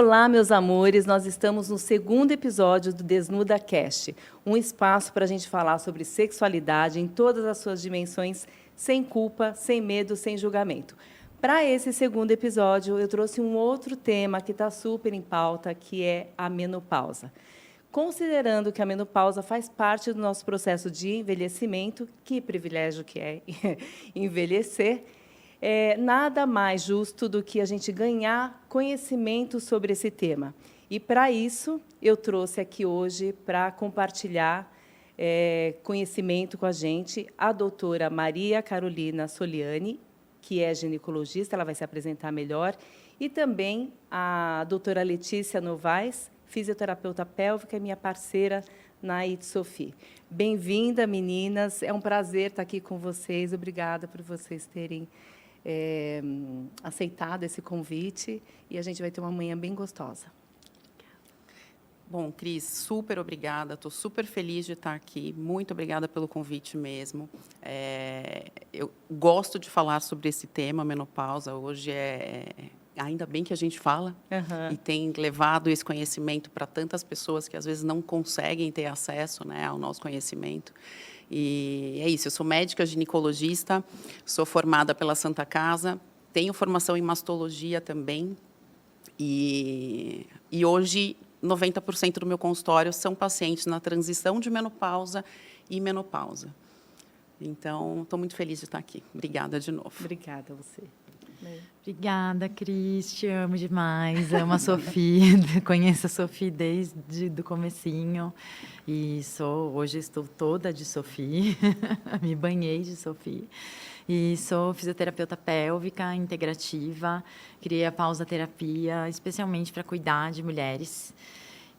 Olá, meus amores, nós estamos no segundo episódio do Desnuda Cast, um espaço para a gente falar sobre sexualidade em todas as suas dimensões, sem culpa, sem medo, sem julgamento. Para esse segundo episódio, eu trouxe um outro tema que está super em pauta, que é a menopausa. Considerando que a menopausa faz parte do nosso processo de envelhecimento, que privilégio que é envelhecer, nada mais justo do que a gente ganhar conhecimento sobre esse tema. E, para isso, eu trouxe aqui hoje para compartilhar conhecimento com a gente a doutora Maria Carolina Soliani, que é ginecologista, ela vai se apresentar melhor, e também a doutora Letícia Novaes, fisioterapeuta pélvica e minha parceira na ITSOFI. Bem-vinda, meninas. É um prazer estar aqui com vocês. Obrigada por vocês terem aceitado esse convite. E a gente vai ter uma manhã bem gostosa. Bom, Cris, super obrigada. Estou super feliz de estar aqui. Muito obrigada pelo convite mesmo. Eu gosto de falar sobre esse tema, menopausa. Hoje ainda bem que a gente fala e tem levado esse conhecimento para tantas pessoas que às vezes não conseguem ter acesso, né, ao nosso conhecimento. E é isso, eu sou médica ginecologista, sou formada pela Santa Casa, tenho formação em mastologia também e hoje 90% do meu consultório são pacientes na transição de menopausa e menopausa. Então, estou muito feliz de estar aqui. Obrigada de novo. Obrigada a você. Obrigada, Cris, te amo demais, amo a Sofia, conheço a Sofia desde o comecinho e hoje estou toda de Sofia, me banhei de Sofia e sou fisioterapeuta pélvica integrativa, criei a pausa terapia especialmente para cuidar de mulheres.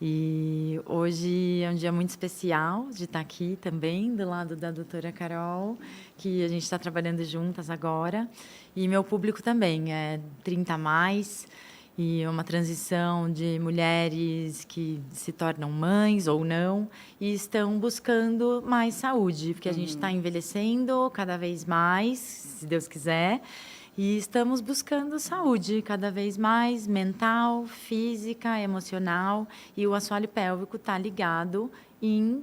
E hoje é um dia muito especial de estar aqui também, do lado da doutora Carol, que a gente está trabalhando juntas agora. E meu público também é 30 a mais, e é uma transição de mulheres que se tornam mães ou não, e estão buscando mais saúde, porque a gente está envelhecendo cada vez mais, se Deus quiser, e estamos buscando saúde cada vez mais, mental, física, emocional, e o assoalho pélvico está ligado em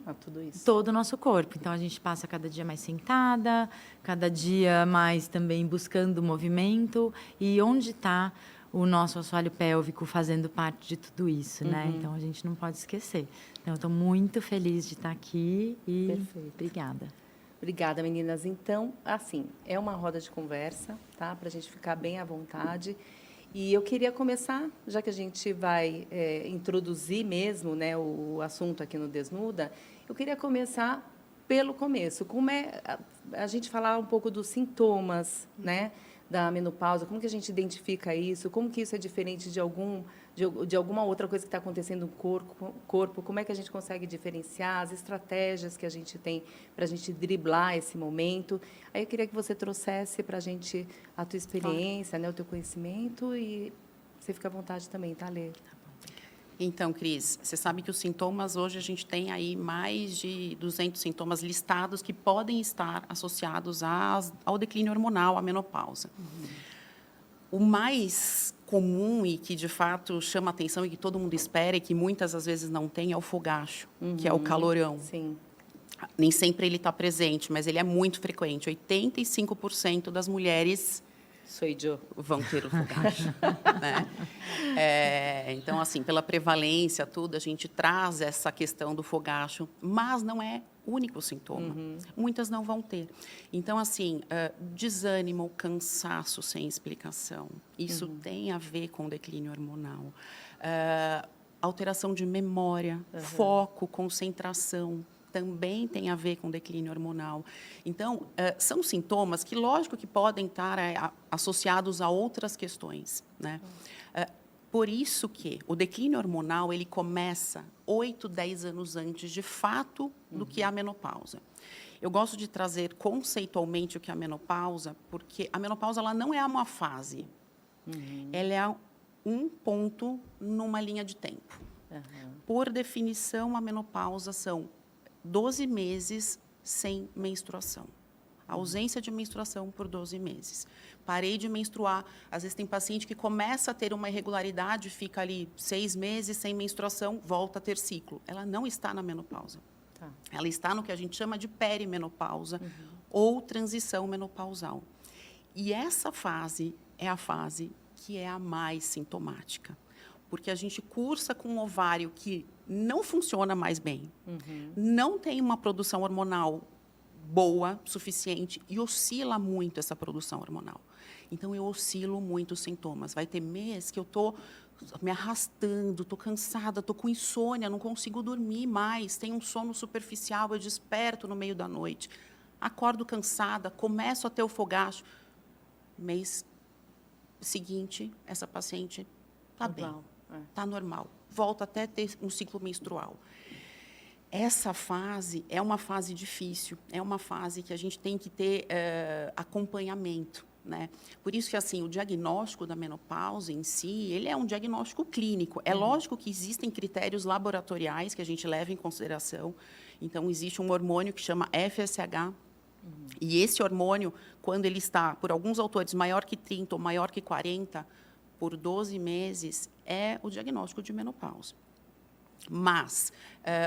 todo o nosso corpo. Então, a gente passa cada dia mais sentada, cada dia mais também buscando movimento, e onde está o nosso assoalho pélvico fazendo parte de tudo isso, né? Então, a gente não pode esquecer. Então, eu estou muito feliz de estar aqui e Perfeito. Obrigada. Obrigada, meninas. Então, assim, é uma roda de conversa, tá? Para a gente ficar bem à vontade. E eu queria começar, já que a gente vai introduzir mesmo, né, o assunto aqui no Desnuda, eu queria começar pelo começo. Como é a gente falar um pouco dos sintomas, né, da menopausa, como que a gente identifica isso, como que isso é diferente de alguma outra coisa que está acontecendo no corpo, como é que a gente consegue diferenciar as estratégias que a gente tem para a gente driblar esse momento. Aí eu queria que você trouxesse para a gente a tua experiência, né, o teu conhecimento, e você fica à vontade também, tá, Lê? Então, Cris, você sabe que os sintomas, hoje a gente tem aí mais de 200 sintomas listados que podem estar associados ao declínio hormonal, à menopausa. O mais comum e que, de fato, chama atenção e que todo mundo espera e que muitas, às vezes, não tem, é o fogacho, que é o calorão. Sim. Nem sempre ele está presente, mas ele é muito frequente. 85% das mulheres vão ter o fogacho, né? Então, assim, pela prevalência, tudo, a gente traz essa questão do fogacho, mas não é o único sintoma. Muitas não vão ter. Então, assim, desânimo, cansaço sem explicação, isso tem a ver com declínio hormonal. Alteração de memória, foco, concentração, também tem a ver com declínio hormonal. Então, são sintomas que, lógico, que podem estar associados a outras questões, né? Por isso que o declínio hormonal ele começa 8, 10 anos antes, de fato, do que a menopausa. Eu gosto de trazer conceitualmente o que é a menopausa, porque a menopausa ela não é uma fase, ela é um ponto numa linha de tempo. Por definição, a menopausa são 12 meses sem menstruação. ausência de menstruação por 12 meses. Parei de menstruar. Às vezes tem paciente que começa a ter uma irregularidade, fica ali 6 meses sem menstruação, volta a ter ciclo. Ela não está na menopausa. Tá. Ela está no que a gente chama de perimenopausa ou transição menopausal. E essa fase é a fase que é a mais sintomática. Porque a gente cursa com um ovário que não funciona mais bem, não tem uma produção hormonal boa, suficiente, e oscila muito essa produção hormonal. Então, eu oscilo muito os sintomas. Vai ter mês que eu estou me arrastando, estou cansada, estou com insônia, não consigo dormir mais, tenho um sono superficial, eu desperto no meio da noite, acordo cansada, começo a ter o fogacho. Mês seguinte, essa paciente está bem, está normal, volta até a ter um ciclo menstrual. Essa fase é uma fase difícil, é uma fase que a gente tem que ter acompanhamento, né? Por isso que assim, o diagnóstico da menopausa em si, ele é um diagnóstico clínico. É lógico que existem critérios laboratoriais que a gente leva em consideração. Então, existe um hormônio que chama FSH, e esse hormônio, quando ele está, por alguns autores, maior que 30 ou maior que 40, por 12 meses, é o diagnóstico de menopausa. Mas,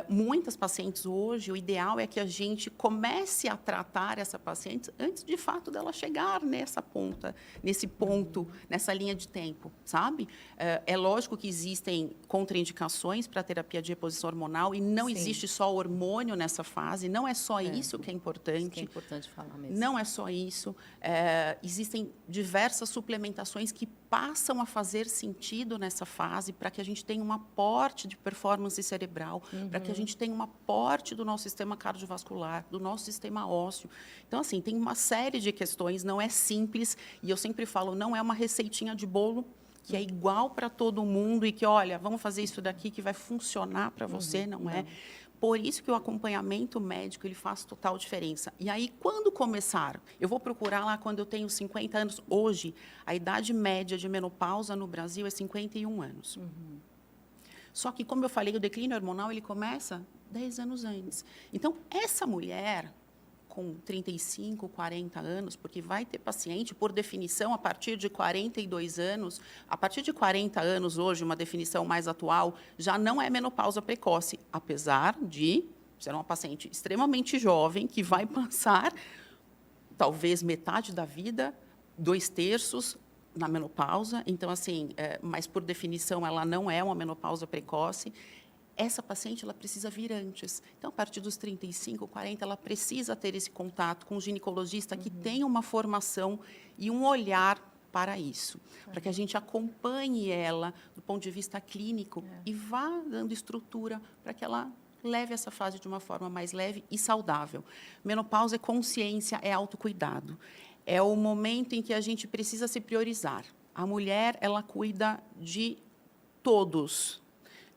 muitas pacientes hoje, o ideal é que a gente comece a tratar essa paciente antes, de fato, dela chegar nessa ponta, nesse ponto, nessa linha de tempo, sabe? É lógico que existem contraindicações para a terapia de reposição hormonal e não existe só hormônio nessa fase, não é só isso que é importante. Isso que é importante falar mesmo. Não é só isso. Existem diversas suplementações que passam a fazer sentido nessa fase para que a gente tenha um aporte de performance cerebral, para que a gente tenha um aporte do nosso sistema cardiovascular, do nosso sistema ósseo. Então, assim, tem uma série de questões, não é simples, e eu sempre falo, não é uma receitinha de bolo que é igual para todo mundo e que, olha, vamos fazer isso daqui que vai funcionar para você, não é? Por isso que o acompanhamento médico ele faz total diferença. E aí, quando começar? Eu vou procurar lá quando eu tenho 50 anos. Hoje, a idade média de menopausa no Brasil é 51 anos. Só que, como eu falei, o declínio hormonal ele começa 10 anos antes. Então, essa mulher com 35, 40 anos, porque vai ter paciente, por definição, a partir de 42 anos, a partir de 40 anos, hoje, uma definição mais atual, já não é menopausa precoce, apesar de ser uma paciente extremamente jovem, que vai passar, talvez, metade da vida, 2/3 na menopausa. Então, assim, mas, por definição, ela não é uma menopausa precoce. Essa paciente ela precisa vir antes. Então, a partir dos 35, 40, ela precisa ter esse contato com um ginecologista que tenha uma formação e um olhar para isso, para que a gente acompanhe ela do ponto de vista clínico e vá dando estrutura para que ela leve essa fase de uma forma mais leve e saudável. Menopausa é consciência, é autocuidado. É o momento em que a gente precisa se priorizar. A mulher, ela cuida de todos.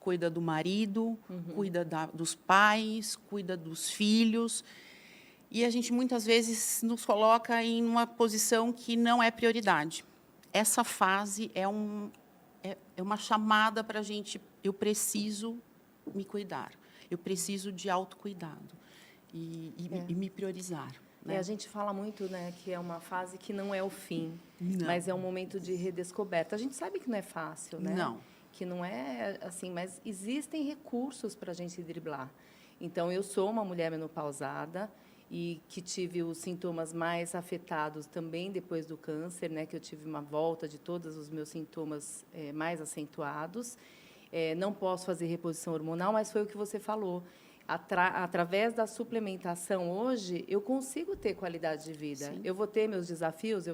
Cuida do marido, cuida dos pais, cuida dos filhos. E a gente, muitas vezes, nos coloca em uma posição que não é prioridade. Essa fase é uma chamada para a gente, eu preciso me cuidar, eu preciso de autocuidado e me priorizar. Né? A gente fala muito, né, que é uma fase que não é o fim, mas é um momento de redescoberta. A gente sabe que não é fácil, né? Não. Que não é assim, mas existem recursos para a gente driblar. Então, eu sou uma mulher menopausada e que tive os sintomas mais afetados também depois do câncer, né? Que eu tive uma volta de todos os meus sintomas mais acentuados. Não posso fazer reposição hormonal, mas foi o que você falou. Através da suplementação hoje, eu consigo ter qualidade de vida. Sim. Eu vou ter meus desafios,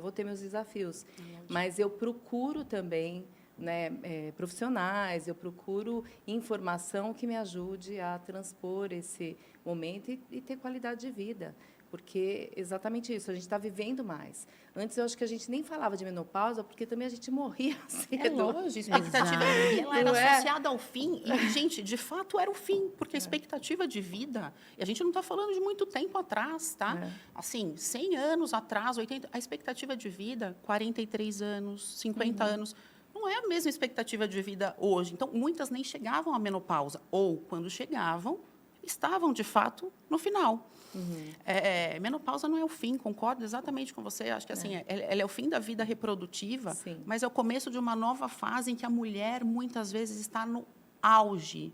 mas eu procuro também, né, profissionais, eu procuro informação que me ajude a transpor esse momento e ter qualidade de vida. Porque exatamente isso, a gente está vivendo mais. Antes, eu acho que a gente nem falava de menopausa, porque também a gente morria cedo. É lógico, a expectativa de vida ela era associada ao fim. E, gente, de fato, era o fim, porque a expectativa de vida... E a gente não está falando de muito tempo atrás, tá? Assim, 100 anos atrás, 80... A expectativa de vida, 43 anos, 50 anos... Não é a mesma expectativa de vida hoje. Então, muitas nem chegavam à menopausa. Ou, quando chegavam, estavam, de fato, no final. Menopausa não é o fim, concordo exatamente com você. Acho que assim, ela é o fim da vida reprodutiva, Sim. mas é o começo de uma nova fase em que a mulher, muitas vezes, está no auge.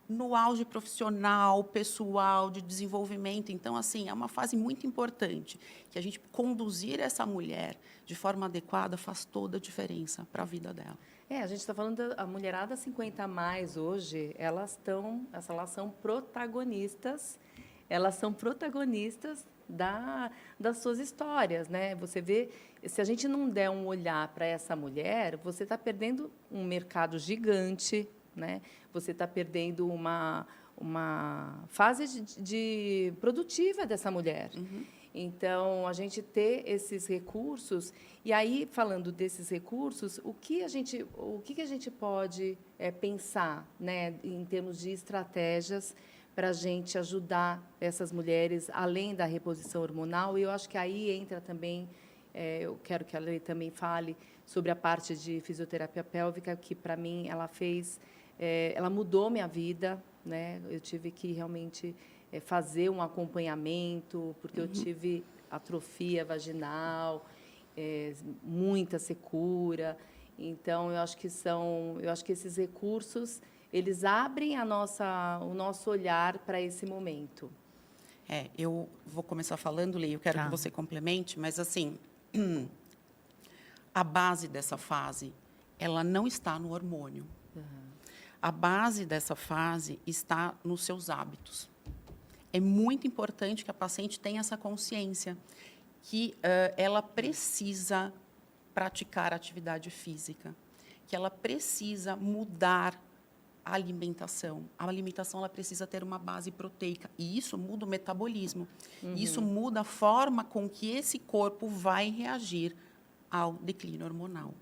No auge profissional, pessoal, de desenvolvimento. Então, assim, é uma fase muito importante, que a gente conduzir essa mulher de forma adequada faz toda a diferença para a vida dela. A gente está falando da mulherada 50 a mais hoje, elas são protagonistas, das suas histórias, né? Você vê, se a gente não der um olhar para essa mulher, você está perdendo um mercado gigante, né? Você está perdendo uma fase de produtiva dessa mulher. Então, a gente ter esses recursos, e aí, falando desses recursos, o que a gente pode pensar, né, em termos de estratégias para a gente ajudar essas mulheres, além da reposição hormonal? E eu acho que aí entra também, eu quero que a Lei também fale sobre a parte de fisioterapia pélvica, que, para mim, ela mudou minha vida, né? Eu tive que realmente fazer um acompanhamento, porque eu tive atrofia vaginal, muita secura. Então, eu acho que esses recursos, eles abrem o nosso olhar para esse momento. Eu vou começar falando, Lei, eu quero que você complemente, mas, assim, a base dessa fase, ela não está no hormônio. A base dessa fase está nos seus hábitos. É muito importante que a paciente tenha essa consciência que ela precisa praticar atividade física, que ela precisa mudar a alimentação. A alimentação ela precisa ter uma base proteica, e isso muda o metabolismo. Isso muda a forma com que esse corpo vai reagir ao declínio hormonal.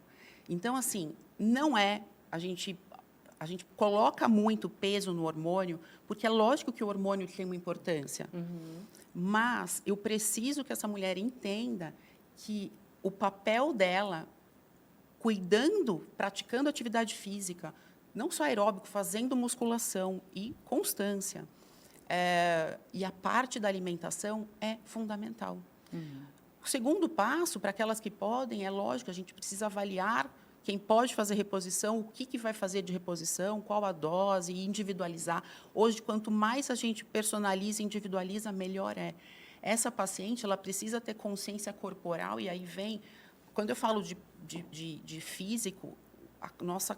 Então, assim, não é a gente coloca muito peso no hormônio, porque é lógico que o hormônio tem uma importância. Mas eu preciso que essa mulher entenda que o papel dela, praticando atividade física, não só aeróbico, fazendo musculação e constância, e a parte da alimentação é fundamental. O segundo passo, para aquelas que podem, é lógico, a gente precisa avaliar quem pode fazer reposição, o que vai fazer de reposição, qual a dose, e individualizar. Hoje, quanto mais a gente personaliza e individualiza, melhor é. Essa paciente, ela precisa ter consciência corporal, e aí vem... Quando eu falo de físico, a nossa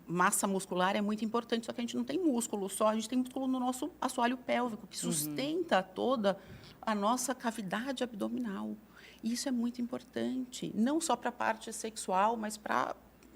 massa muscular é muito importante, só que a gente não tem músculo só, a gente tem músculo no nosso assoalho pélvico, que sustenta toda a nossa cavidade abdominal. Isso é muito importante, não só para a parte sexual, mas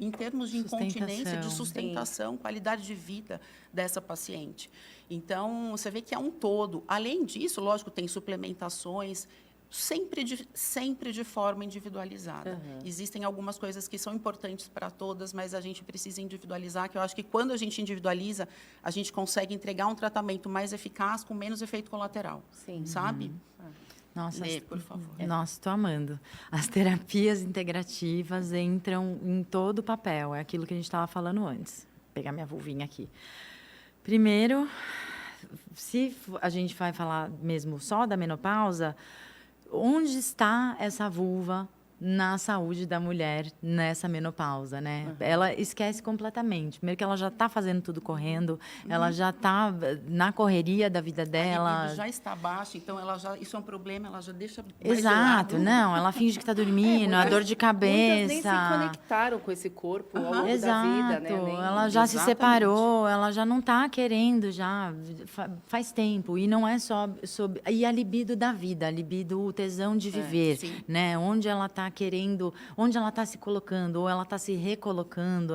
em termos de incontinência, de sustentação, qualidade de vida dessa paciente. Então, você vê que é um todo. Além disso, lógico, tem suplementações, sempre de forma individualizada. Existem algumas coisas que são importantes para todas, mas a gente precisa individualizar, que eu acho que quando a gente individualiza, a gente consegue entregar um tratamento mais eficaz, com menos efeito colateral. Sim. Sabe? Nossa, Lê, por favor. Nossa, estou amando. As terapias integrativas entram em todo o papel. É aquilo que a gente estava falando antes. Vou pegar minha vulvinha aqui. Primeiro, se a gente vai falar mesmo só da menopausa, onde está essa vulva na saúde da mulher nessa menopausa, né? Ela esquece completamente. Primeiro que ela já está fazendo tudo correndo, ela já está na correria da vida dela. A libido já está baixa, então isso é um problema, ela já deixa mais Exato, de lado. não, ela finge que está dormindo, a dor de cabeça. Muitas nem se conectaram com esse corpo ao longo Exato, da vida, né? Ela já se separou, ela já não está querendo já faz tempo, e não é só sobre e a libido da vida, a libido, o tesão de viver, né? Onde ela está querendo, onde ela está se colocando, ou ela está se recolocando,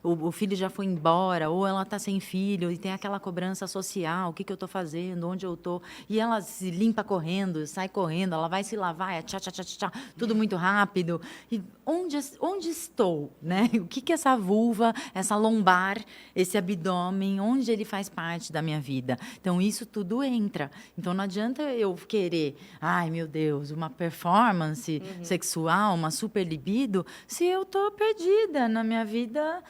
o filho já foi embora, ou ela está sem filho e tem aquela cobrança social, o que eu estou fazendo, onde eu estou, e ela se limpa correndo, sai correndo, ela vai se lavar, tudo muito rápido. E onde estou, né? O que essa vulva, essa lombar, esse abdômen, onde ele faz parte da minha vida? Então isso tudo entra. Então não adianta eu querer, ai meu Deus, uma performance sexual posso uma super libido se eu estou perdida na minha vida,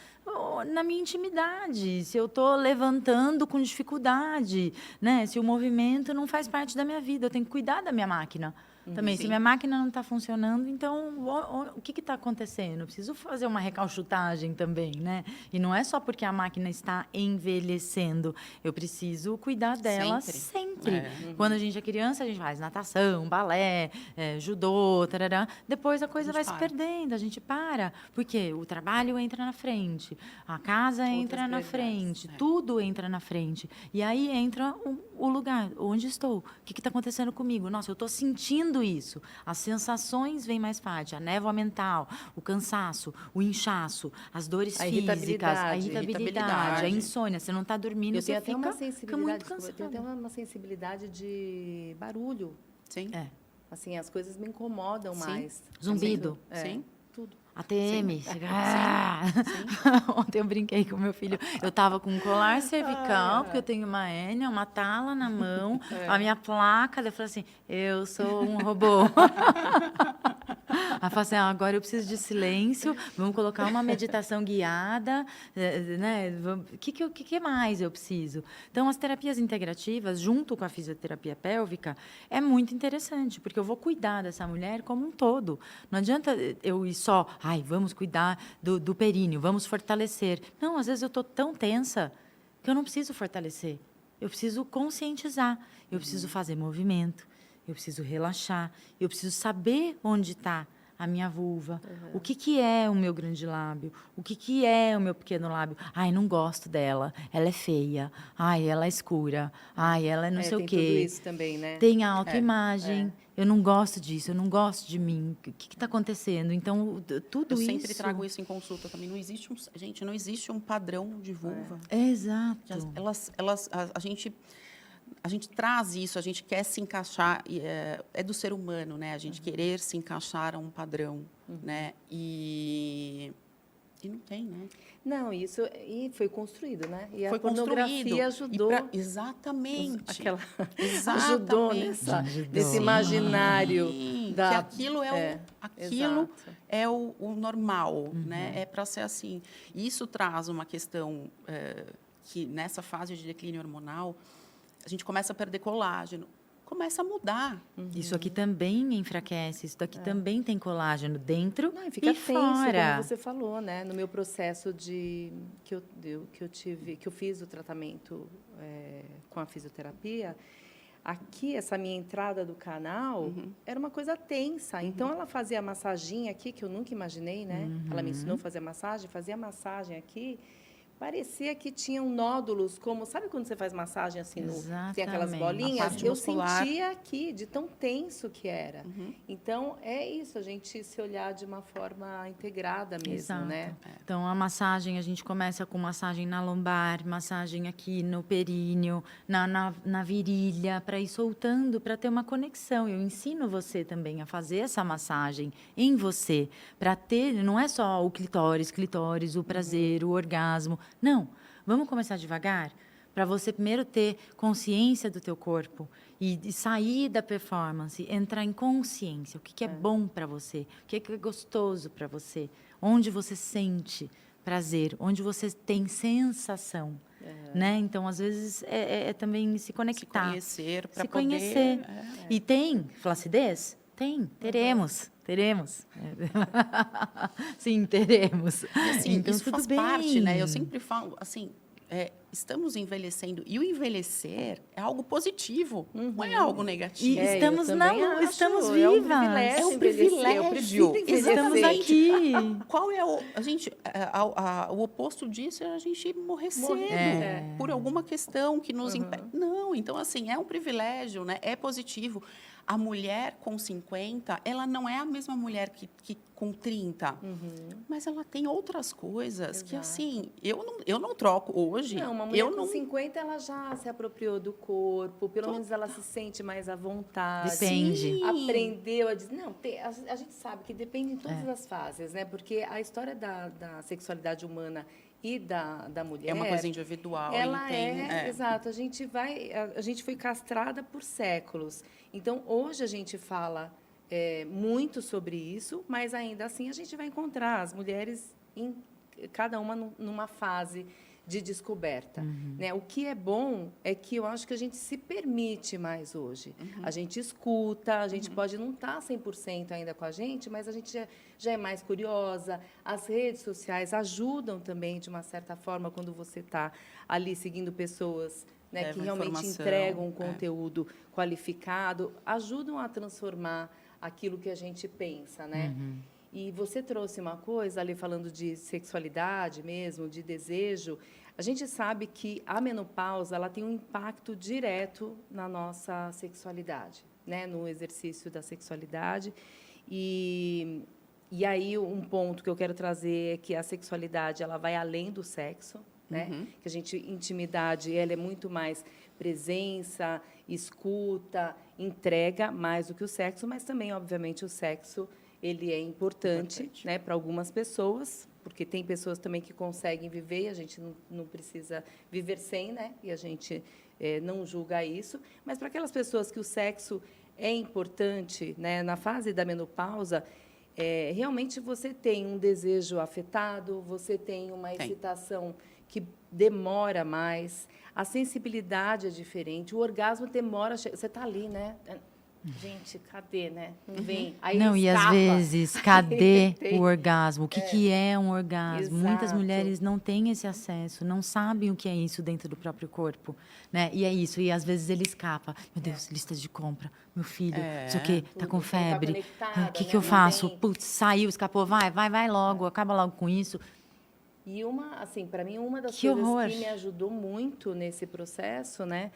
na minha intimidade, se eu estou levantando com dificuldade, né? Se o movimento não faz parte da minha vida, eu tenho que cuidar da minha máquina. Também, Sim. se minha máquina não está funcionando, então o que está acontecendo? Eu preciso fazer uma recalchutagem também, né? E não é só porque a máquina está envelhecendo. Eu preciso cuidar dela sempre. Quando a gente é criança, a gente faz natação, balé, judô, tarará. Depois a coisa vai se perdendo, a gente para. Porque o trabalho entra na frente, a casa entra na frente, tudo entra na frente. E aí entra o lugar, onde estou, o que está acontecendo comigo. Nossa, eu estou sentindo isso. As sensações vêm mais forte, a névoa mental, o cansaço, o inchaço, as dores físicas, a irritabilidade, a insônia. Você não está dormindo, eu você tenho até fica muito cansado. Eu tenho até uma sensibilidade de barulho. Sim. Assim, as coisas me incomodam mais. Zumbido. Sim. Tudo. ATM. Ontem eu brinquei com meu filho. Eu estava com um colar cervical, porque eu tenho uma hérnia, uma tala na mão, a minha placa. Daí eu falei assim, eu sou um robô. Ela falou assim, agora eu preciso de silêncio, vamos colocar uma meditação guiada, né? O que mais eu preciso? Então, as terapias integrativas, junto com a fisioterapia pélvica, é muito interessante, porque eu vou cuidar dessa mulher como um todo. Não adianta eu ir só, vamos cuidar do períneo, vamos fortalecer. Não, às vezes eu estou tão tensa que eu não preciso fortalecer. Eu preciso conscientizar, eu preciso fazer movimento, eu preciso relaxar, eu preciso saber onde está a minha vulva, o que é o meu grande lábio, o que é o meu pequeno lábio. Não gosto dela, ela é feia, ela é escura, ela é não sei o quê. Tem tudo isso também, né? Tem a autoimagem, eu não gosto disso, eu não gosto de mim, o que está acontecendo? Então, tudo isso... Eu sempre trago isso em consulta também. Não existe um padrão de vulva. Exato. A gente traz isso, a gente quer se encaixar, é do ser humano, né? A gente querer se encaixar a um padrão, né? E não tem, né? Não, isso e foi construído, né? E foi a pornografia ajudou. Exatamente. Ajudou nesse imaginário. Que aquilo é o normal, né? É para ser assim. E isso traz uma questão que nessa fase de declínio hormonal a gente começa a perder colágeno, começa a mudar. Isso aqui também enfraquece, isso daqui também tem colágeno dentro e fica tenso, fora. Como você falou, né? No meu processo que eu fiz o tratamento com a fisioterapia, aqui, essa minha entrada do canal era uma coisa tensa. Então, ela fazia a massaginha aqui, que eu nunca imaginei, né? Ela me ensinou a fazer massagem, fazia massagem aqui. Parecia que tinham nódulos, como... Sabe quando você faz massagem assim, tem aquelas bolinhas? Eu sentia aqui, de tão tenso que era. Então, é isso, a gente se olhar de uma forma integrada mesmo, né? Então, a massagem, a gente começa com massagem na lombar, massagem aqui no períneo, na virilha, para ir soltando, para ter uma conexão. Eu ensino você também a fazer essa massagem em você, para ter... Não é só o clitóris, o prazer, o orgasmo... Não, vamos começar devagar para você primeiro ter consciência do teu corpo e sair da performance, entrar em consciência, o que é bom para você, o que é gostoso para você, onde você sente prazer, onde você tem sensação, né? Então, às vezes, é também se conectar. Se conhecer para poder... conhecer. E tem flacidez? Teremos. Sim, teremos. E, assim, então, isso faz parte, né? Eu sempre falo, assim, estamos envelhecendo. E o envelhecer é algo positivo, não é algo negativo. E estamos estamos vivas. É um privilégio. Estamos aqui. Qual é o oposto disso? É a gente morrer cedo por alguma questão que nos impede. Não, então, assim, é um privilégio, né? É positivo. A mulher com 50, ela não é a mesma mulher que com 30. Mas ela tem outras coisas que, assim, eu não troco hoje. Não, uma mulher com 50, ela já se apropriou do corpo, pelo menos ela se sente mais à vontade. Depende. Aprendeu a dizer... Não, a gente sabe que depende em todas as fases, né? Porque a história da sexualidade humana e da mulher... É uma coisa individual. Ela exato. A gente foi castrada por séculos. Então, hoje a gente fala muito sobre isso, mas ainda assim a gente vai encontrar as mulheres cada uma numa fase de descoberta, né? O que é bom é que eu acho que a gente se permite mais hoje. A gente escuta, a gente pode não estar 100% ainda com a gente, mas a gente já é mais curiosa. As redes sociais ajudam também, de uma certa forma, quando você está ali seguindo pessoas, né, que realmente entregam um conteúdo qualificado, ajudam a transformar aquilo que a gente pensa, né? E você trouxe uma coisa ali falando de sexualidade mesmo, de desejo. A gente sabe que a menopausa ela tem um impacto direto na nossa sexualidade, né? No exercício da sexualidade. E aí um ponto que eu quero trazer é que a sexualidade ela vai além do sexo, né? Que a gente intimidade ela é muito mais presença, escuta, entrega mais do que o sexo, mas também obviamente o sexo ele é importante, né, para algumas pessoas, porque tem pessoas também que conseguem viver e a gente não precisa viver sem, né? E a gente não julga isso. Mas para aquelas pessoas que o sexo é importante, né, na fase da menopausa, realmente você tem um desejo afetado, você tem uma excitação que demora mais, a sensibilidade é diferente, o orgasmo demora, você está ali, né? Gente, cadê, né? Não vem. Aí não, escapa. E às vezes, cadê o orgasmo? O que é um orgasmo? Exato. Muitas mulheres não têm esse acesso, não sabem o que é isso dentro do próprio corpo, né? E é isso, e às vezes ele escapa. Meu Deus, lista de compra, meu filho, não sei o quê, tá com febre. O que eu faço? Putz, saiu, escapou, vai logo, acaba logo com isso. E assim, para mim, uma das coisas que me ajudou muito nesse processo, né?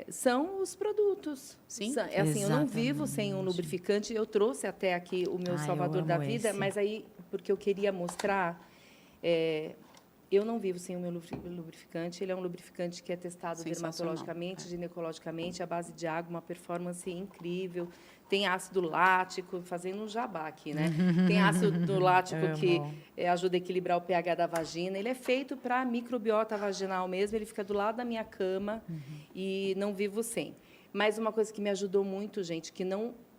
São os produtos. Sim. Assim, eu não vivo sem um lubrificante. Eu trouxe até aqui o meu salvador da vida, mas aí, porque eu queria mostrar... eu não vivo sem o meu lubrificante. Ele é um lubrificante que é testado dermatologicamente, ginecologicamente, à base de água, uma performance incrível. Tem ácido lático, fazendo um jabá aqui, né? Tem ácido lático que ajuda a equilibrar o pH da vagina. Ele é feito para microbiota vaginal mesmo, ele fica do lado da minha cama e não vivo sem. Mas uma coisa que me ajudou muito, gente, que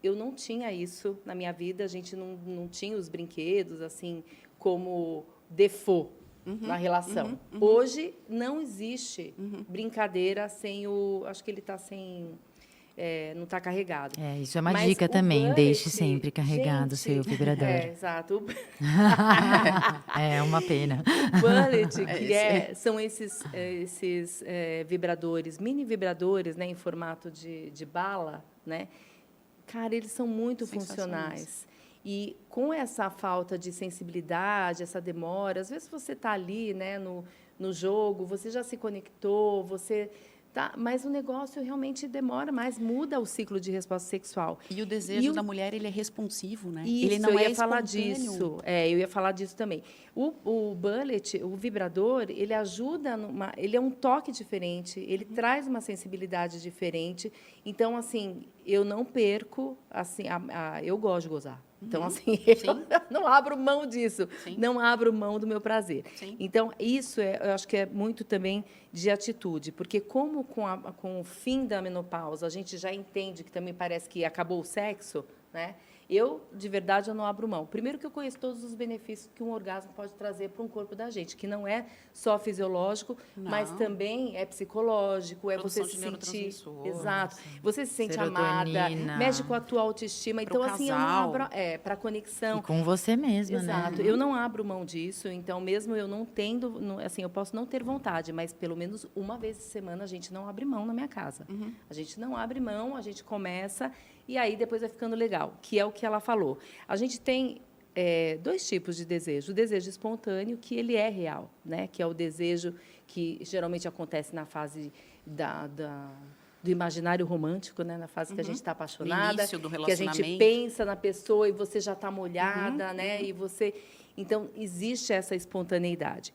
eu não tinha isso na minha vida, a gente não tinha os brinquedos, assim, como default na relação. Hoje, não existe brincadeira sem acho que ele está sem... não está carregado. Isso é uma dica também, bullet, deixe sempre carregado o seu vibrador. Exato. É uma pena. O bullet, que são esses vibradores, mini vibradores, né, em formato de bala, né? Cara, eles são muito funcionais. E com essa falta de sensibilidade, essa demora, às vezes você está ali, né, no jogo, você já se conectou, mas o negócio realmente demora mais, muda o ciclo de resposta sexual. E o desejo da mulher, ele é responsivo, né? Isso, ele não eu ia falar disso. Eu ia falar disso também. O bullet, o vibrador, ele ajuda, ele é um toque diferente, ele traz uma sensibilidade diferente. Então, assim, eu não perco, assim, eu gosto de gozar. Então, assim, eu não abro mão disso. Não abro mão do meu prazer. Então, isso eu acho que é muito também de atitude, porque como com o fim da menopausa, a gente já entende que também parece que acabou o sexo, né? De verdade, eu não abro mão. Primeiro que eu conheço todos os benefícios que um orgasmo pode trazer para um corpo da gente, que não é só fisiológico, mas também é psicológico, você se sentir... Exato. Você se sente amada, mexe com a tua autoestima. Então, assim, eu não abro... para conexão. E com você mesma, Exato. né? Eu não abro mão disso, então, mesmo eu não tendo... assim, eu posso não ter vontade, mas pelo menos uma vez por semana a gente não abre mão na minha casa. A gente não abre mão, a gente começa... E aí, depois vai ficando legal, que é o que ela falou. A gente tem dois tipos de desejo. O desejo espontâneo, que ele é real, né? Que é o desejo que geralmente acontece na fase do imaginário romântico, né? Na fase que a gente está apaixonada, no início do que a gente pensa na pessoa e você já está molhada, né? E você... Então, existe essa espontaneidade.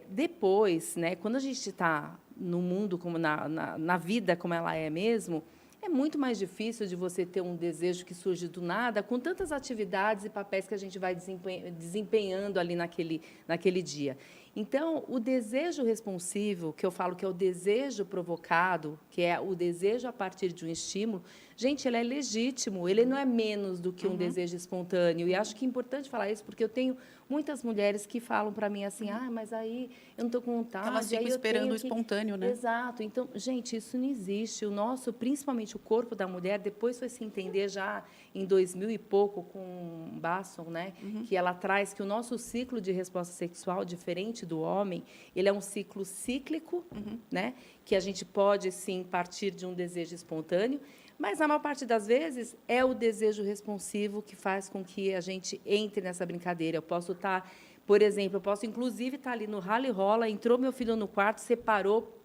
Depois, né? Quando a gente está no mundo, como na vida como ela é mesmo... É muito mais difícil de você ter um desejo que surge do nada, com tantas atividades e papéis que a gente vai desempenhando ali naquele dia. Então, o desejo responsivo, que eu falo que é o desejo provocado, que é o desejo a partir de um estímulo, Gente, ele é legítimo, ele não é menos do que um desejo espontâneo. E acho que é importante falar isso, porque eu tenho muitas mulheres que falam para mim assim, mas aí eu não estou com vontade. Elas ficam esperando o espontâneo, né? Exato. Então, gente, isso não existe. O nosso, principalmente o corpo da mulher, depois foi se entender já em 2000 e pouco com Basson, né? Que ela traz que o nosso ciclo de resposta sexual, diferente do homem, ele é um ciclo cíclico, né? Que a gente pode, sim, partir de um desejo espontâneo, mas, na maior parte das vezes, é o desejo responsivo que faz com que a gente entre nessa brincadeira. Eu posso estar, por exemplo, eu posso, inclusive, estar ali no rally rola, entrou meu filho no quarto, separou,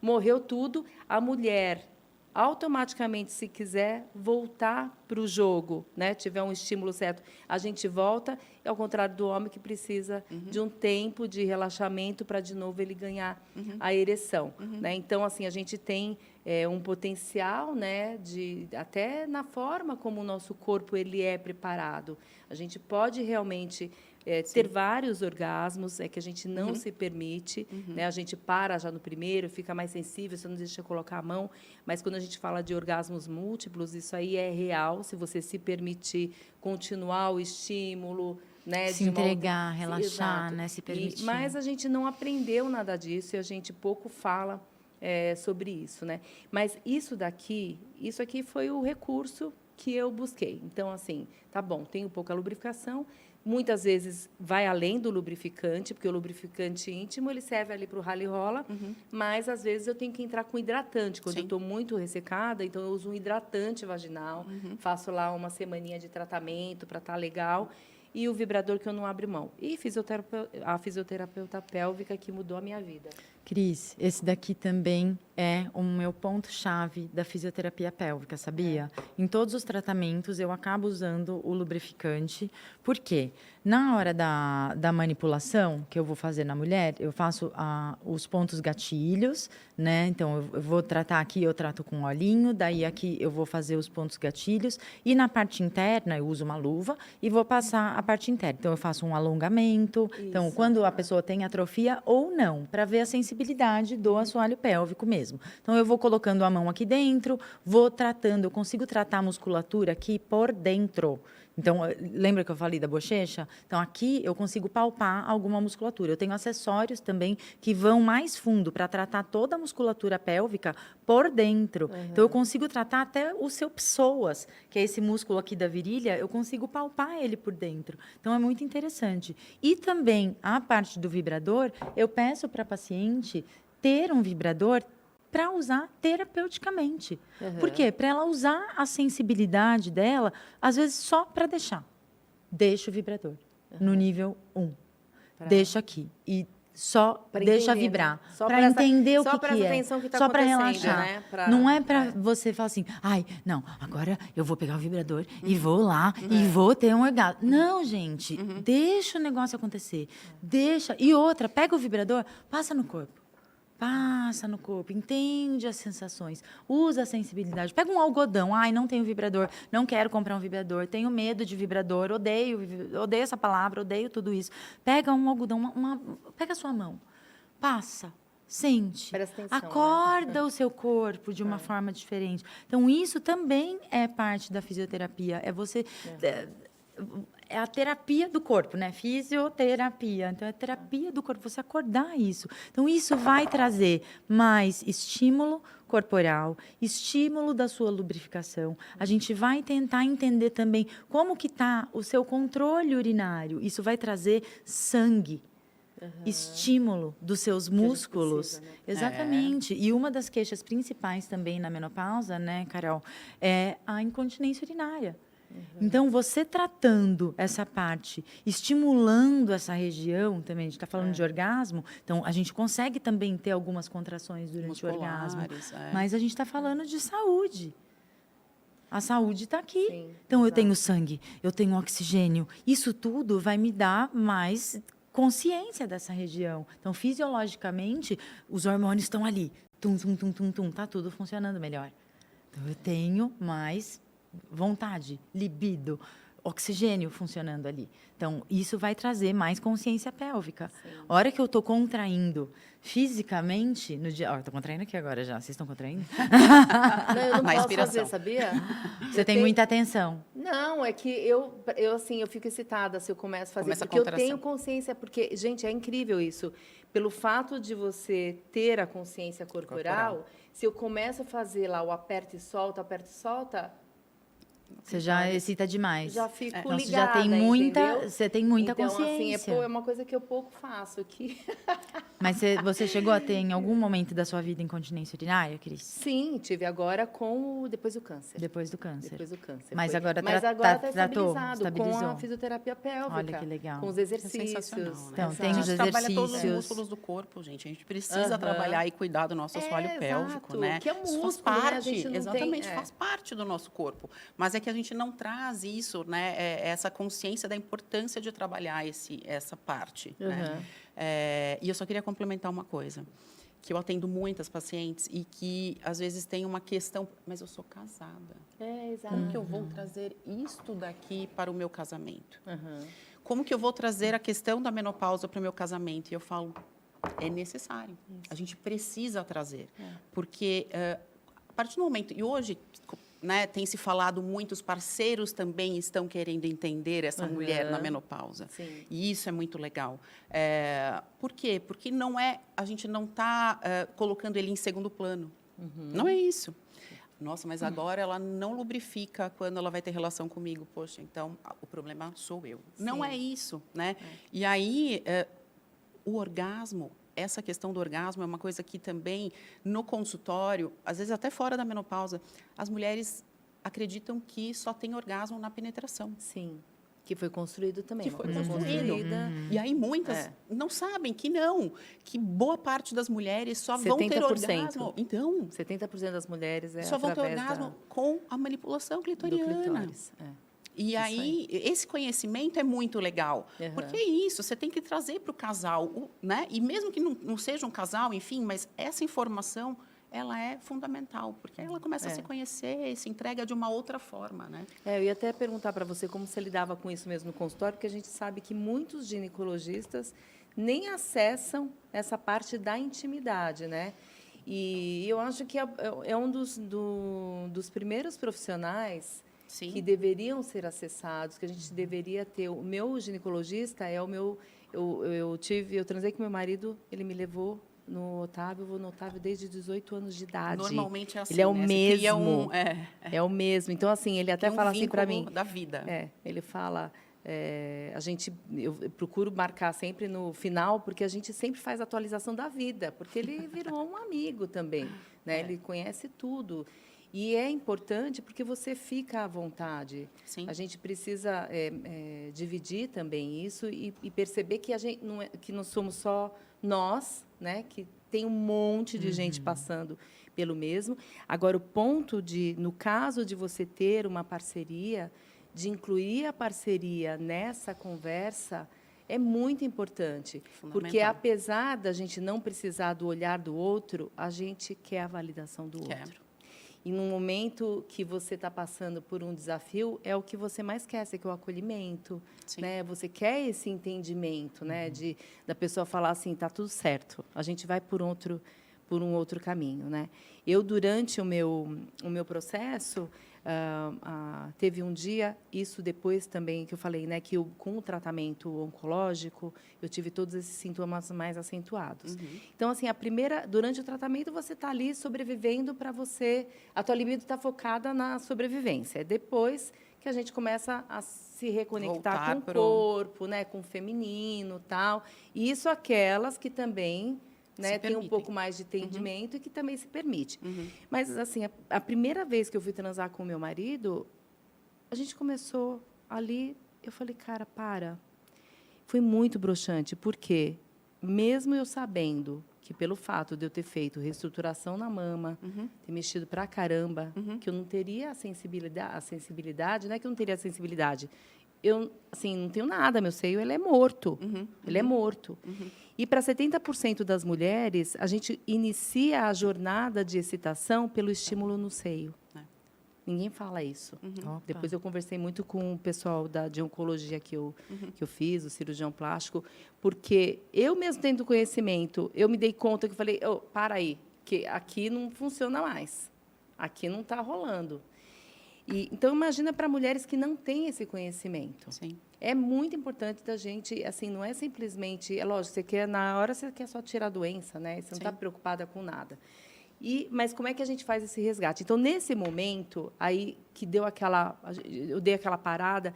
morreu tudo, a mulher automaticamente, se quiser voltar para o jogo, né, tiver um estímulo certo, a gente volta, é ao contrário do homem que precisa de um tempo de relaxamento para, de novo, ele ganhar a ereção. Né? Então, assim, a gente tem um potencial, né, até na forma como o nosso corpo ele é preparado. A gente pode realmente ter vários orgasmos, é que a gente não se permite, né? A gente para já no primeiro, fica mais sensível, você não deixa colocar a mão, mas quando a gente fala de orgasmos múltiplos, isso aí é real, se você se permitir continuar o estímulo, né? Se entregar, relaxar, Exato. né? Se permitir. Mas a gente não aprendeu nada disso e a gente pouco fala sobre isso, né? Mas isso aqui foi o recurso que eu busquei. Então, assim, tá bom, tenho pouca lubrificação, muitas vezes vai além do lubrificante, porque o lubrificante íntimo ele serve ali para o rally rola, mas às vezes eu tenho que entrar com hidratante. Quando eu estou muito ressecada, então eu uso um hidratante vaginal, faço lá uma semaninha de tratamento para estar legal. E o vibrador que eu não abro mão. E a fisioterapeuta pélvica que mudou a minha vida. Cris, esse daqui também é o meu ponto-chave da fisioterapia pélvica, sabia? Em todos os tratamentos, eu acabo usando o lubrificante. Por quê? Na hora da manipulação que eu vou fazer na mulher, eu faço os pontos gatilhos, né? Então, eu vou tratar aqui, eu trato com olhinho, daí aqui eu vou fazer os pontos gatilhos. E na parte interna, eu uso uma luva e vou passar a parte interna. Então, eu faço um alongamento. Isso. Então, quando a pessoa tem atrofia ou não, para ver a sensibilidade do assoalho pélvico mesmo. Então, eu vou colocando a mão aqui dentro, vou tratando, eu consigo tratar a musculatura aqui por dentro. Então, lembra que eu falei da bochecha? Então, aqui eu consigo palpar alguma musculatura. Eu tenho acessórios também que vão mais fundo para tratar toda a musculatura pélvica por dentro. Então, eu consigo tratar até o seu psoas, que é esse músculo aqui da virilha, eu consigo palpar ele por dentro. Então, é muito interessante. E também, a parte do vibrador, eu peço para a paciente ter um vibrador para usar terapeuticamente. Por quê? Para ela usar a sensibilidade dela, às vezes só para deixar. Deixa o vibrador no nível 1. Deixa aqui. E só deixa entender, vibrar. Né? Para entender o que é. Que tá só para relaxar. Né? Não é para você falar assim, ai, não, agora eu vou pegar o vibrador e vou lá e vou ter um orgasmo. Não, gente, deixa o negócio acontecer. Deixa. E outra, pega o vibrador, passa no corpo. Passa no corpo, entende as sensações, usa a sensibilidade. Pega um algodão, ai, não tenho vibrador, não quero comprar um vibrador, tenho medo de vibrador, odeio essa palavra, odeio tudo isso. Pega um algodão, pega a sua mão, passa, sente, presta atenção, acorda né? o seu corpo de uma forma diferente. Então, isso também é parte da fisioterapia, é você... É a terapia do corpo, né? Fisioterapia. Então, é a terapia do corpo, você acordar isso. Então, isso vai trazer mais estímulo corporal, estímulo da sua lubrificação. A gente vai tentar entender também como que está o seu controle urinário. Isso vai trazer sangue. Estímulo dos seus músculos. Precisa, né? Exatamente. E uma das queixas principais também na menopausa, né, Carol, é a incontinência urinária. Então, você tratando essa parte, estimulando essa região também, a gente está falando de orgasmo, então a gente consegue também ter algumas contrações durante o orgasmo. Mas a gente está falando de saúde. A saúde está aqui. Sim, então, exato. Eu tenho sangue, eu tenho oxigênio. Isso tudo vai me dar mais consciência dessa região. Então, fisiologicamente, os hormônios estão ali. Tum, tum, tum, tum, tum. Está tudo funcionando melhor. Então, eu tenho mais vontade, libido, oxigênio funcionando ali. Então, isso vai trazer mais consciência pélvica. A hora que eu estou contraindo fisicamente, no dia... Estou contraindo aqui agora já. Vocês estão contraindo? Não, eu não Na posso inspiração. fazer, sabia? Você tem muita atenção. Não, é que assim, eu fico excitada se eu começo a fazer. Começa a porque eu contração. tenho consciência, porque, gente, é incrível isso. Pelo fato de você ter a consciência corporal, se eu começo a fazer lá o aperta e solta, Você já excita demais. já fico Então, ligada, entendeu? você tem muita então, consciência. assim, é uma coisa que eu pouco faço aqui. Mas você chegou a ter em algum momento da sua vida incontinência urinária, Cris? Sim, tive agora depois do câncer. Depois do câncer. Depois do câncer. Mas foi. agora Mas tá agora está tratou, estabilizado estabilizou. com a fisioterapia pélvica. Olha que legal. Com os É exercícios. sensacional, né? Então, tem Exato. os A gente trabalha todos os exercícios. músculos do corpo, gente. A gente precisa trabalhar e cuidar do nosso assoalho pélvico, exato. né? Que é um Isso faz músculo, né? A parte, gente não tem- exatamente, é. faz parte do nosso corpo. Mas é que a gente não traz isso, né? Essa consciência da importância de trabalhar essa parte. Né? E eu só queria complementar uma coisa. Que eu atendo muitas pacientes e que, às vezes, tem uma questão... Mas eu sou casada. Exato. Como que eu vou trazer isto daqui para o meu casamento? Uhum. Como que eu vou trazer a questão da menopausa para o meu casamento? E eu falo, é necessário. A gente precisa trazer. Porque, a partir do momento... E hoje, né, tem se falado muito, os parceiros também estão querendo entender essa mulher na menopausa. Sim. E isso é muito legal. Por quê? Porque a gente não está colocando ele em segundo plano. Não é isso. Nossa, mas agora ela não lubrifica quando ela vai ter relação comigo. Poxa, então o problema sou eu. Sim. Não é isso, né? E aí, o orgasmo, essa questão do orgasmo é uma coisa que também, no consultório, às vezes até fora da menopausa, as mulheres acreditam que só tem orgasmo na penetração. Sim. Que foi construído também. Que uma foi coisa construído. construída. E aí muitas não sabem que não, que boa parte das mulheres só vão ter 70%. orgasmo. Então, 70% das mulheres só vão ter através orgasmo com a manipulação do clitoriana. clitóris. E aí, esse conhecimento é muito legal. Porque é isso, você tem que trazer para o casal, né? E mesmo que não seja um casal, enfim, mas essa informação, ela é fundamental, porque ela começa a se conhecer e se entrega de uma outra forma, né? Eu ia até perguntar para você como você lidava com isso mesmo no consultório, porque a gente sabe que muitos ginecologistas nem acessam essa parte da intimidade, né? E eu acho que é um dos primeiros profissionais Sim. que deveriam ser acessados, que a gente deveria ter. O meu ginecologista é o meu... Eu transei com meu marido, ele me levou no Otávio, eu vou no Otávio desde 18 anos de idade. Normalmente é assim, ele é o né? mesmo. É o mesmo. Então, assim, ele até Tem um fala assim para vínculo mim... da vida. Ele fala... eu procuro marcar sempre no final, porque a gente sempre faz atualização da vida, porque ele virou um amigo também, né? Ele conhece tudo. E é importante porque você fica à vontade. Sim. A gente precisa dividir também isso e perceber que que não somos só nós, né? Que tem um monte de gente passando pelo mesmo. Agora, o ponto no caso de você ter uma parceria, de incluir a parceria nessa conversa, é muito importante. Porque, apesar da gente não precisar do olhar do outro, a gente quer a validação do outro. E no momento que você está passando por um desafio, é o que você mais quer, você quer o acolhimento, né? Você quer esse entendimento, né? Da pessoa falar assim, está tudo certo, a gente vai por um outro caminho, né? Eu, durante o meu processo, teve um dia, isso depois também que eu falei, né, que com o tratamento oncológico, eu tive todos esses sintomas mais acentuados. Então, assim, durante o tratamento, você está ali sobrevivendo para você... A tua libido está focada na sobrevivência. É depois que a gente começa a se reconectar com o corpo, né, com o feminino e tal. E isso aquelas que também... Né, tem um pouco mais de entendimento e que também se permite. Mas, assim, a primeira vez que eu fui transar com o meu marido, a gente começou ali, eu falei, cara, para. Foi muito broxante, porque mesmo eu sabendo que pelo fato de eu ter feito reestruturação na mama, ter mexido pra caramba, que eu não teria a sensibilidade, não é que eu não teria a sensibilidade, eu, assim, não tenho nada, meu seio, ele é morto. Ele é morto. E para 70% das mulheres, a gente inicia a jornada de excitação pelo estímulo no seio. Ninguém fala isso. Opa. Depois eu conversei muito com o pessoal de oncologia que eu fiz, o cirurgião plástico, porque eu mesmo tendo conhecimento, eu me dei conta que eu falei, oh, para aí, que aqui não funciona mais. Aqui não está rolando. Então, imagina para mulheres que não têm esse conhecimento. Sim. É muito importante da gente, assim, não é simplesmente... É lógico, na hora você quer só tirar a doença, né? Você não está preocupada com nada. Mas como é que a gente faz esse resgate? Então, nesse momento, aí que eu dei aquela parada,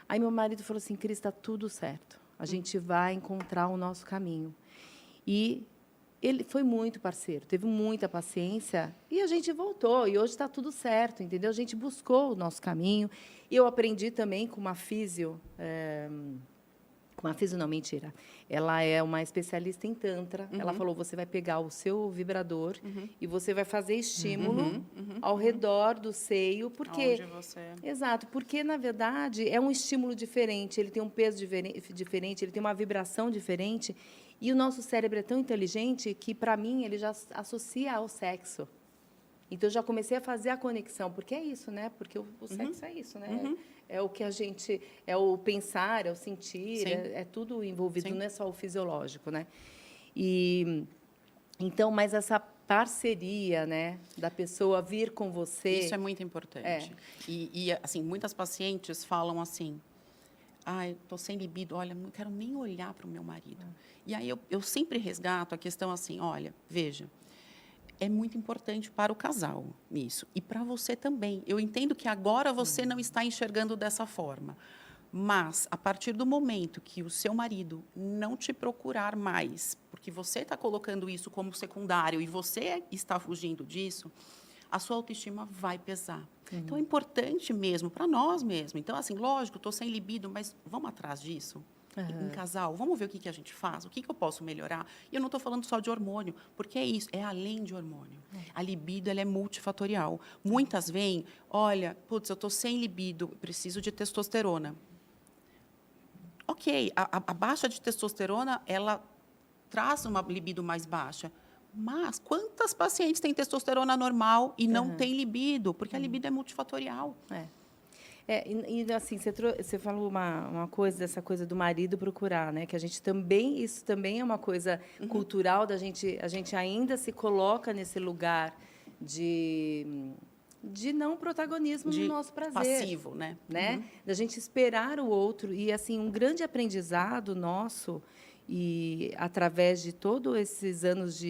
aí meu marido falou assim, Cris, está tudo certo. A gente vai encontrar o nosso caminho. E ele foi muito parceiro, teve muita paciência e a gente voltou. E hoje está tudo certo, entendeu? A gente buscou o nosso caminho. Eu aprendi também com uma físio... Com uma físio, não, mentira. Ela é uma especialista em Tantra. Ela falou, você vai pegar o seu vibrador e você vai fazer estímulo ao redor do seio. Porque, onde você... Exato, porque, na verdade, é um estímulo diferente, ele tem um peso diferente, ele tem uma vibração diferente. E o nosso cérebro é tão inteligente que, para mim, ele já associa ao sexo. Então, eu já comecei a fazer a conexão, porque é isso, né? Porque o sexo é isso, né? É o que a gente... É o pensar, é o sentir, é tudo envolvido, não é só o fisiológico, né? Então, mas essa parceria, né? Da pessoa vir com você... Isso é muito importante. E assim, muitas pacientes falam assim... Ai, estou sem libido, olha, não quero nem olhar para o meu marido. E aí, eu sempre resgato a questão assim, olha, veja... É muito importante para o casal isso. E para você também. Eu entendo que agora você não está enxergando dessa forma. Mas, a partir do momento que o seu marido não te procurar mais, porque você está colocando isso como secundário e você está fugindo disso, a sua autoestima vai pesar. Então, é importante mesmo, para nós mesmos. Então, assim, lógico, estou sem libido, mas vamos atrás disso? Em casal, vamos ver o que a gente faz, o que eu posso melhorar. E eu não estou falando só de hormônio, porque é isso, é além de hormônio. A libido ela é multifatorial. Muitas vêm, olha, putz, eu estou sem libido, preciso de testosterona. Ok, a baixa de testosterona, ela traz uma libido mais baixa. Mas quantas pacientes têm testosterona normal e não têm libido? Porque a libido é multifatorial. Assim, você falou uma coisa, dessa coisa do marido procurar, né? Que a gente também, isso também é uma coisa cultural a gente ainda se coloca nesse lugar de não protagonismo no nosso prazer. Passivo, né? Da gente esperar o outro. E, assim, um grande aprendizado nosso, e através de todos esses anos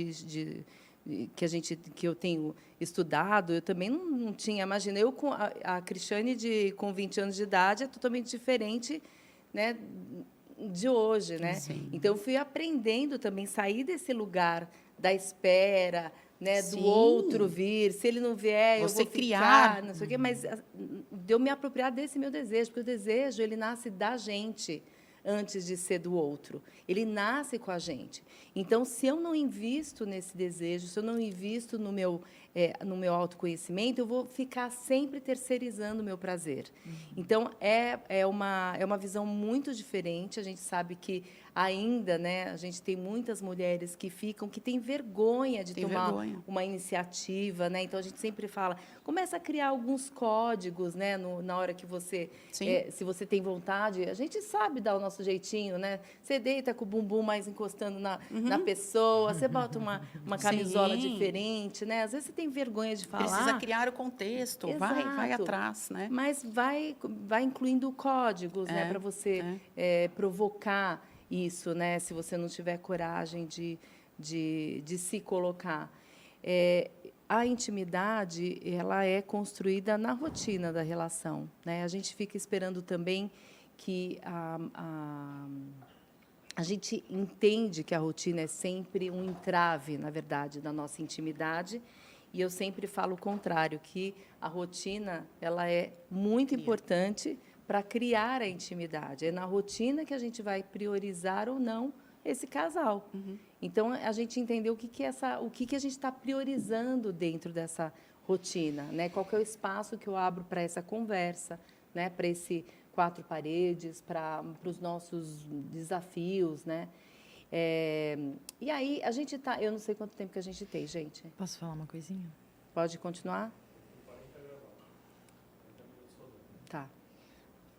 que eu tenho estudado, eu também não tinha, imagina, eu com a Cristiane com 20 anos de idade é totalmente diferente, né, de hoje, né? Sim. Então eu fui aprendendo também sair desse lugar da espera, né, do outro vir, se ele não vier, você eu vou criar, ficar, não sei o quê, mas de eu me apropriar desse meu desejo, porque o desejo ele nasce da gente antes de ser do outro. Ele nasce com a gente. Então, se eu não invisto nesse desejo, se eu não invisto no meu autoconhecimento, eu vou ficar sempre terceirizando o meu prazer. Então, é uma visão muito diferente. A gente sabe que ainda, né, a gente tem muitas mulheres que têm vergonha de tomar uma iniciativa, né? Então, a gente sempre fala, começa a criar alguns códigos, né, na hora que você, se você tem vontade, a gente sabe dar o nosso jeitinho, né? Você deita com o bumbum mais encostando na pessoa, você bota uma camisola diferente, né? Às vezes você tem vergonha de falar. Precisa criar o contexto, vai atrás, né? Mas vai incluindo códigos, né, para você provocar isso, né? Se você não tiver coragem de se colocar. A intimidade, ela é construída na rotina da relação, né? A gente fica esperando também que a gente entende que a rotina é sempre um entrave, na verdade, da nossa intimidade. E eu sempre falo o contrário, que a rotina ela é muito importante para criar a intimidade. É na rotina que a gente vai priorizar ou não esse casal. Então, a gente entendeu o que a gente está priorizando dentro dessa rotina, né? Qual que é o espaço que eu abro para essa conversa, né? Para esse 4 paredes, para os nossos desafios, né? E aí, a gente está... Eu não sei quanto tempo que a gente tem, gente. Posso falar uma coisinha? Pode continuar?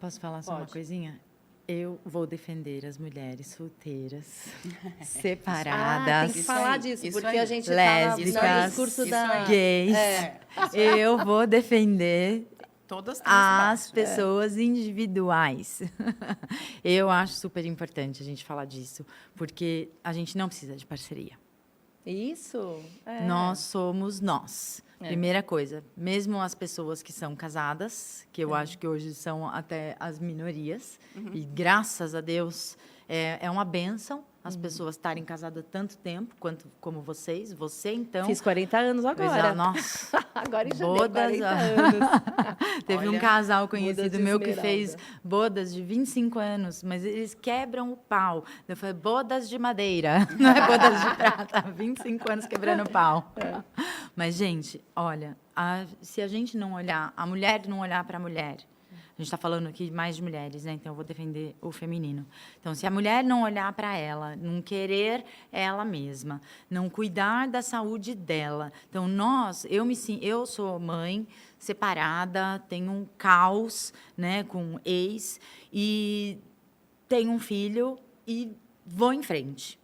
Posso falar só uma Pode. coisinha? Eu vou defender as mulheres solteiras, Tem separadas, que falar aí, disso, isso porque aí. a gente lésbicas, tá no discurso isso da... aí. gays. Eu vou defender Todas têm as espaço. pessoas individuais. Eu acho super importante a gente falar disso, porque a gente não precisa de parceria. Isso. É. Nós somos nós. É. Primeira coisa, mesmo as pessoas que são casadas, que eu acho que hoje são até as minorias, e graças a Deus é uma bênção as pessoas estarem casadas tanto tempo quanto como vocês. Você, então... Fiz 40 anos agora. Nossa, Agora em janeiro, bodas... 40 anos. Teve um Olha, casal bodas conhecido de meu que esmeralda. fez bodas de 25 anos, mas eles quebram o pau. Eu falei, bodas de madeira, não é bodas de prata. 25 anos quebrando o pau. Mas, gente, olha, se a gente não olhar, a mulher não olhar para a mulher, a gente está falando aqui mais de mulheres, né? Então, eu vou defender o feminino. Então, se a mulher não olhar para ela, não querer ela mesma, não cuidar da saúde dela. Então, eu sou mãe separada, tenho um caos, né, com ex, e tenho um filho e vou em frente.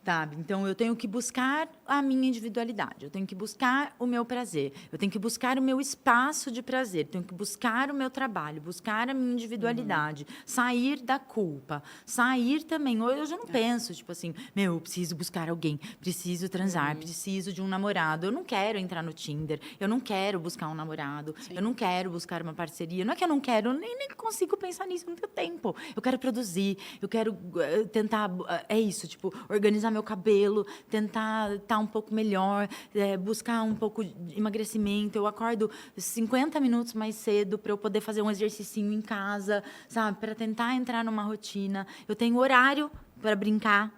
Sabe? Então, eu tenho que buscar a minha individualidade, eu tenho que buscar o meu prazer, eu tenho que buscar o meu espaço de prazer, eu tenho que buscar o meu trabalho, buscar a minha individualidade, sair da culpa, sair também. Hoje eu já não penso, tipo assim, eu preciso buscar alguém, preciso transar, preciso de um namorado. Eu não quero entrar no Tinder, eu não quero buscar um namorado, eu não quero buscar uma parceria. Não é que eu não quero, eu nem consigo pensar nisso, não tenho tempo. Eu quero produzir, eu quero tentar, é isso, tipo, organizar meu cabelo, tentar estar um pouco melhor, buscar um pouco de emagrecimento. Eu acordo 50 minutos mais cedo para eu poder fazer um exercicinho em casa, sabe? Para tentar entrar numa rotina. Eu tenho horário para brincar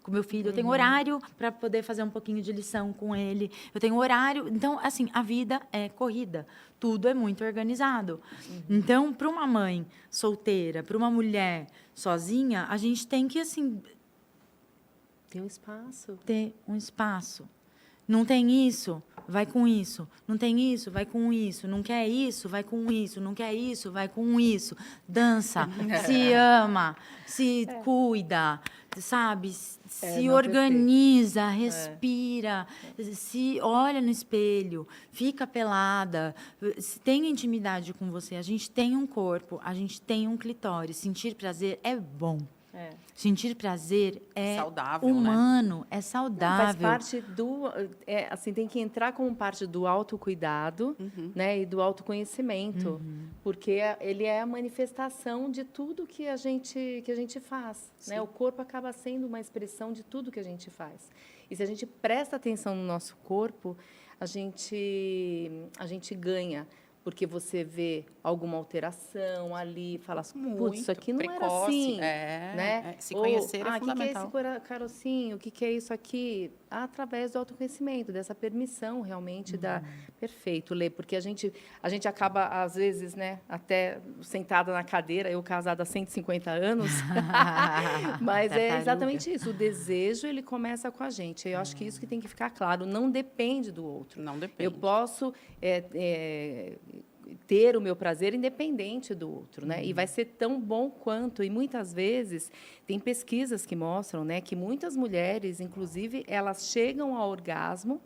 com meu filho, eu tenho horário para poder fazer um pouquinho de lição com ele, eu tenho horário. Então, assim, a vida é corrida, tudo é muito organizado. Então, para uma mãe solteira, para uma mulher sozinha, a gente tem que, assim, Tem um espaço. ter um espaço. Não tem isso, vai com isso. Não tem isso, vai com isso. Não quer isso, vai com isso. Não quer isso, vai com isso. Dança, se ama, se cuida, sabe? Se não, organiza, respira, se olha no espelho, fica pelada, tenha intimidade com você. A gente tem um corpo, a gente tem um clitóris. Sentir prazer é bom. É. Sentir prazer é Saudável, né? humano, é Faz saudável. parte do... assim, tem que entrar como parte do autocuidado, né, e do autoconhecimento, porque ele é a manifestação de tudo que a gente faz, né? O corpo acaba sendo uma expressão de tudo que a gente faz. E se a gente presta atenção no nosso corpo, a gente ganha. Porque você vê alguma alteração ali, fala, putz, isso aqui não era assim, né? Se conhecer é o que é fundamental. esse carocinho? O que é isso aqui? Através do autoconhecimento, dessa permissão realmente da... Perfeito, Lê, porque a gente acaba, às vezes, né, até sentada na cadeira, eu casada há 150 anos, mas é exatamente isso, o desejo, ele começa com a gente. Eu acho que isso que tem que ficar claro, não depende do outro. Não depende. Eu posso ter o meu prazer independente do outro, né? E vai ser tão bom quanto. E muitas vezes tem pesquisas que mostram, né, que muitas mulheres, inclusive, elas chegam ao orgasmo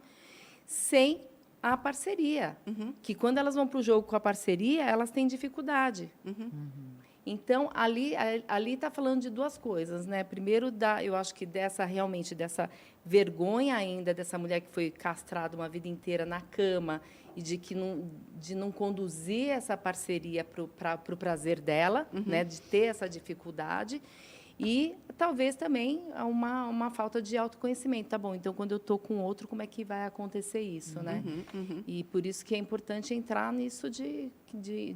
sem a parceria. Que quando elas vão para o jogo com a parceria, elas têm dificuldade. Então, ali está falando de duas coisas, né? Primeiro, eu acho que dessa vergonha ainda dessa mulher que foi castrada uma vida inteira na cama e de não conduzir essa parceria para o prazer dela, né? De ter essa dificuldade. E talvez também uma falta de autoconhecimento. Tá bom, então, quando eu estou com outro, como é que vai acontecer isso, né? E por isso que é importante entrar nisso de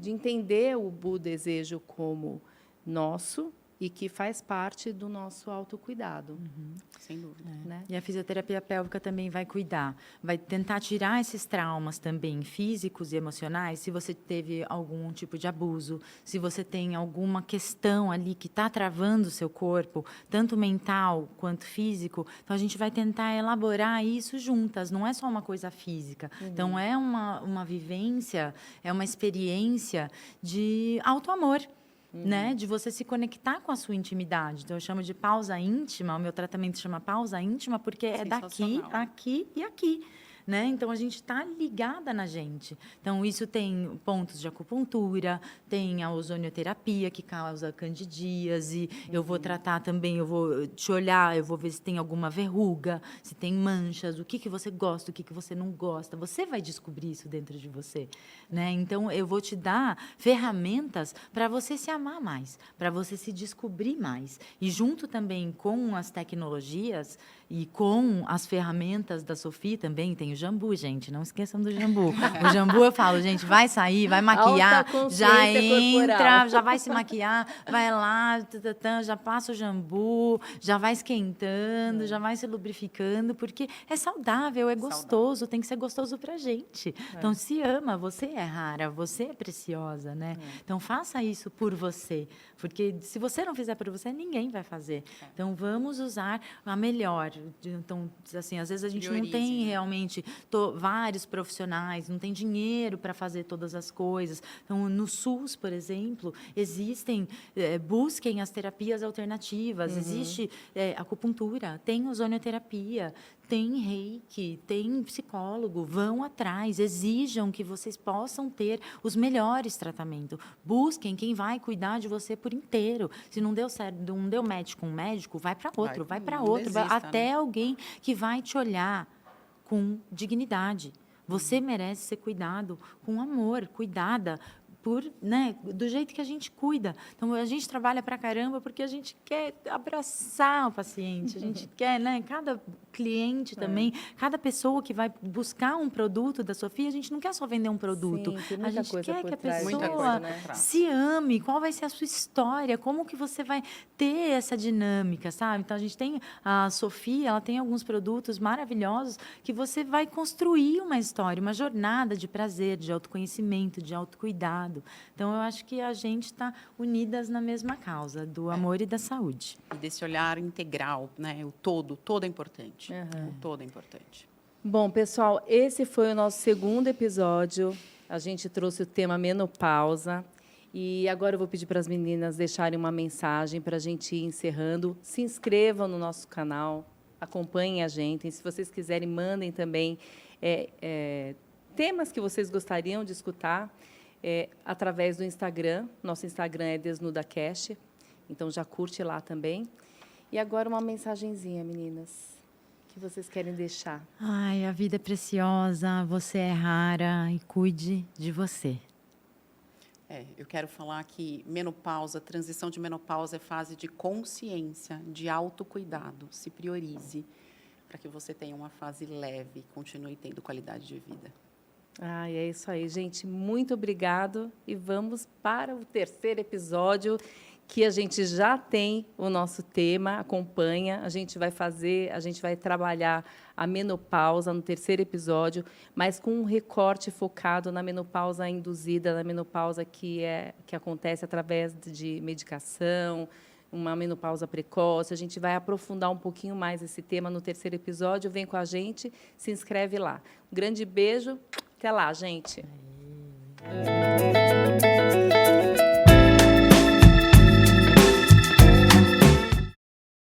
entender o desejo como nosso e que faz parte do nosso autocuidado. Sem dúvida. Né? E a fisioterapia pélvica também vai cuidar, vai tentar tirar esses traumas também físicos e emocionais, se você teve algum tipo de abuso, se você tem alguma questão ali que está travando o seu corpo, tanto mental quanto físico, então a gente vai tentar elaborar isso juntas, não é só uma coisa física. Então, é uma vivência, é uma experiência de autoamor. né? De você se conectar com a sua intimidade. Então, eu chamo de pausa íntima, o meu tratamento chama pausa íntima, porque é daqui, aqui e aqui. Né? Então, a gente está ligada na gente. Então, isso tem pontos de acupuntura, tem a ozonioterapia, que causa candidíase. Eu vou tratar também, eu vou te olhar, eu vou ver se tem alguma verruga, se tem manchas, o que você gosta, o que você não gosta. Você vai descobrir isso dentro de você. Né? Então, eu vou te dar ferramentas para você se amar mais, para você se descobrir mais. E junto também com as tecnologias e com as ferramentas da Sofia também, tem o jambu, gente, não esqueçam do jambu. O jambu, eu falo, gente, vai sair, vai maquiar, já entra, corporal. Já vai se maquiar, vai lá, já passa o jambu, já vai esquentando, já vai se lubrificando, porque é saudável, é gostoso, tem que ser gostoso pra gente. Então, se ama, você é rara, você é preciosa, né? Então, faça isso por você, porque se você não fizer por você, ninguém vai fazer. Então, vamos usar a melhor. Então, assim, às vezes a gente não tem realmente vários profissionais, não tem dinheiro para fazer todas as coisas. Então, no SUS, por exemplo, existem, busquem as terapias alternativas, existe acupuntura, tem ozonioterapia, tem reiki, tem psicólogo, vão atrás, exijam que vocês possam ter os melhores tratamentos. Busquem quem vai cuidar de você por inteiro. Se não deu certo, não deu match com um médico, vai para outro, vai para outro, desista, até alguém que vai te olhar com dignidade. Você merece ser cuidado com amor, cuidada né, do jeito que a gente cuida. Então, a gente trabalha pra caramba porque a gente quer abraçar o paciente, a gente quer, né, cada cliente também, cada pessoa que vai buscar um produto da Sofia, a gente não quer só vender um produto. Sim, tem muita a gente coisa quer que a trás. pessoa se ame, qual vai ser a sua história, como que você vai ter essa dinâmica, sabe? Então, a gente tem a Sofia, ela tem alguns produtos maravilhosos que você vai construir uma história, uma jornada de prazer, de autoconhecimento, de autocuidado. Então, eu acho que a gente está unidas na mesma causa, do amor e da saúde. E desse olhar integral, né? O todo é importante. O todo é importante. Bom, pessoal, esse foi o nosso segundo episódio. A gente trouxe o tema menopausa. E agora eu vou pedir para as meninas deixarem uma mensagem para a gente ir encerrando. Se inscrevam no nosso canal, acompanhem a gente. E se vocês quiserem, mandem também temas que vocês gostariam de escutar. Através do Instagram. Nosso Instagram é DesnudaCast, então já curte lá também. E agora uma mensagenzinha, meninas, que vocês querem deixar. Ai, a vida é preciosa, você é rara e cuide de você. Eu quero falar que menopausa, transição de menopausa é fase de consciência, de autocuidado. Se priorize para que você tenha uma fase leve e continue tendo qualidade de vida. É isso aí, gente. Muito obrigado. E vamos para o terceiro episódio, que a gente já tem o nosso tema, acompanha. A gente vai trabalhar a menopausa no terceiro episódio, mas com um recorte focado na menopausa induzida, na menopausa que acontece através de medicação, uma menopausa precoce. A gente vai aprofundar um pouquinho mais esse tema no terceiro episódio. Vem com a gente, se inscreve lá. Um grande beijo. Até lá, gente.